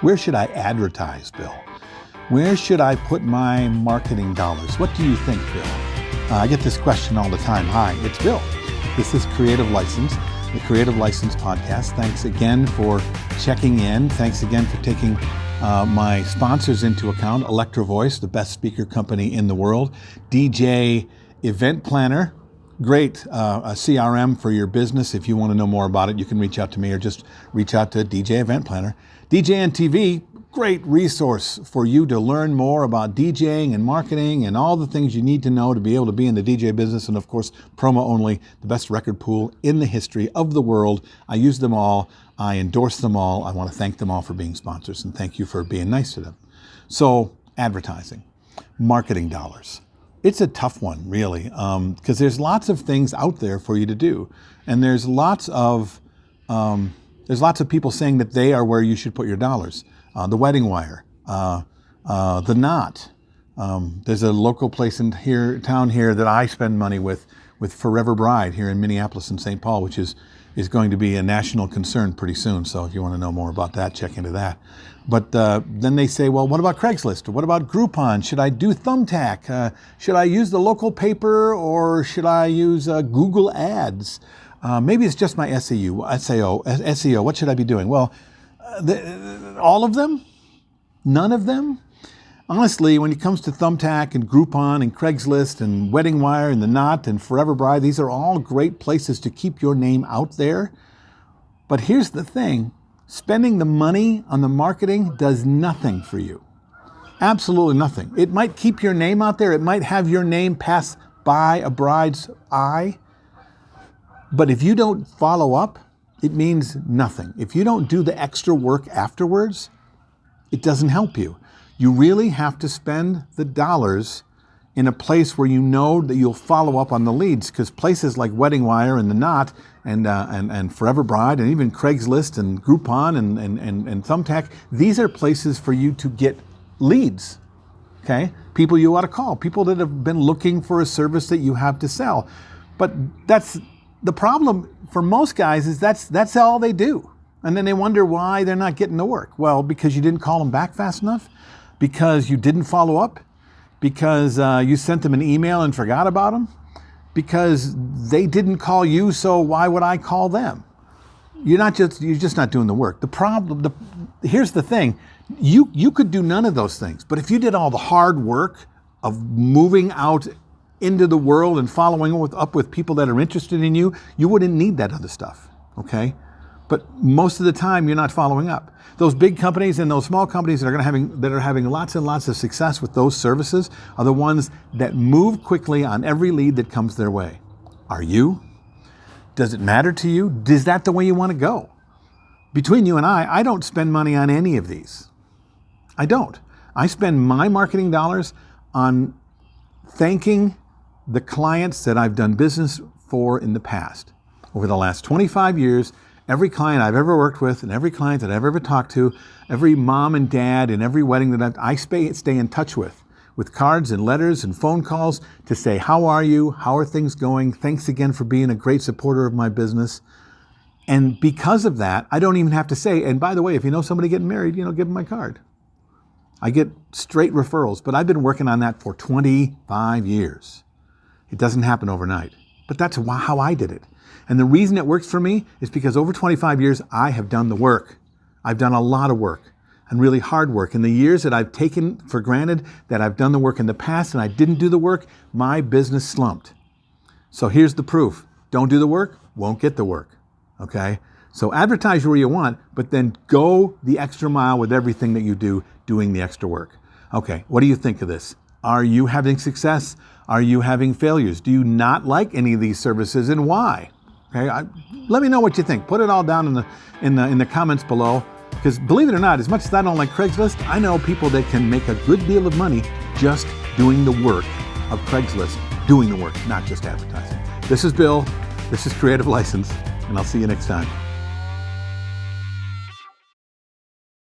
Where should I advertise, Bill? Where should I put my marketing dollars? What do you think, Bill? I get this question all the time. Hi, it's Bill. This is Creative License, the Creative License podcast. Thanks again for checking in. Thanks again for taking my sponsors into account. Electro Voice, the best speaker company in the world. DJ Event Planner, great a CRM for your business. If you want to know more about it, you can reach out to me or just reach out to DJ Event Planner. DJN TV, great resource for you to learn more about DJing and marketing and all the things you need to know to be able to be in the DJ business. And of course, Promo Only, the best record pool in the history of the world. I use them all. I endorse them all. I want to thank them all for being sponsors and thank you for being nice to them. So advertising, marketing dollars. It's a tough one, really, because there's lots of things out there for you to do. And there's lots of people saying that they are where you should put your dollars. The Wedding Wire, The Knot. There's a local place in town here that I spend money with Forever Bride here in Minneapolis and St. Paul, which is going to be a national concern pretty soon. So if you want to know more about that, check into that. But then they say, well, what about Craigslist? Or what about Groupon? Should I do Thumbtack? Should I use the local paper or should I use Google Ads? Maybe it's just my SEO. What should I be doing? Well, all of them? None of them? Honestly, when it comes to Thumbtack and Groupon and Craigslist and Wedding Wire and The Knot and Forever Bride, these are all great places to keep your name out there. But here's the thing, spending the money on the marketing does nothing for you. Absolutely nothing. It might keep your name out there. It might have your name pass by a bride's eye. But if you don't follow up, it means nothing. If you don't do the extra work afterwards, it doesn't help you. You really have to spend the dollars in a place where you know that you'll follow up on the leads, because places like Wedding Wire and The Knot and Forever Bride and even Craigslist and Groupon and Thumbtack, these are places for you to get leads, okay? People you ought to call, people that have been looking for a service that you have to sell. But that's the problem for most guys, is that's all they do. And then they wonder why they're not getting to work. Well, because you didn't call them back fast enough, because you didn't follow up, because you sent them an email and forgot about them, because they didn't call you, so why would I call them? You're just not doing the work. Here's the thing, you could do none of those things, but if you did all the hard work of moving out into the world and following up with people that are interested in you, you wouldn't need that other stuff, okay? But most of the time, you're not following up. Those big companies and those small companies that are having lots and lots of success with those services are the ones that move quickly on every lead that comes their way. Are you? Does it matter to you? Is that the way you want to go? Between you and I don't spend money on any of these. I don't. I spend my marketing dollars on thanking the clients that I've done business for in the past. Over the last 25 years, every client I've ever worked with and every client that I've ever talked to, every mom and dad and every wedding that I stay in touch with cards and letters and phone calls to say, how are you? How are things going? Thanks again for being a great supporter of my business. And because of that, I don't even have to say, and by the way, if you know somebody getting married, give them my card. I get straight referrals, but I've been working on that for 25 years. It doesn't happen overnight, but that's how I did it. And the reason it works for me is because over 25 years, I have done the work. I've done a lot of work and really hard work. In the years that I've taken for granted that I've done the work in the past and I didn't do the work, my business slumped. So here's the proof. Don't do the work, won't get the work, okay? So advertise where you want, but then go the extra mile with everything that you do, doing the extra work. Okay, what do you think of this? Are you having success? Are you having failures? Do you not like any of these services and why? Okay, let me know what you think. Put it all down in the comments below. Because believe it or not, as much as I don't like Craigslist, I know people that can make a good deal of money just doing the work of Craigslist, doing the work, not just advertising. This is Bill. This is Creative License, and I'll see you next time.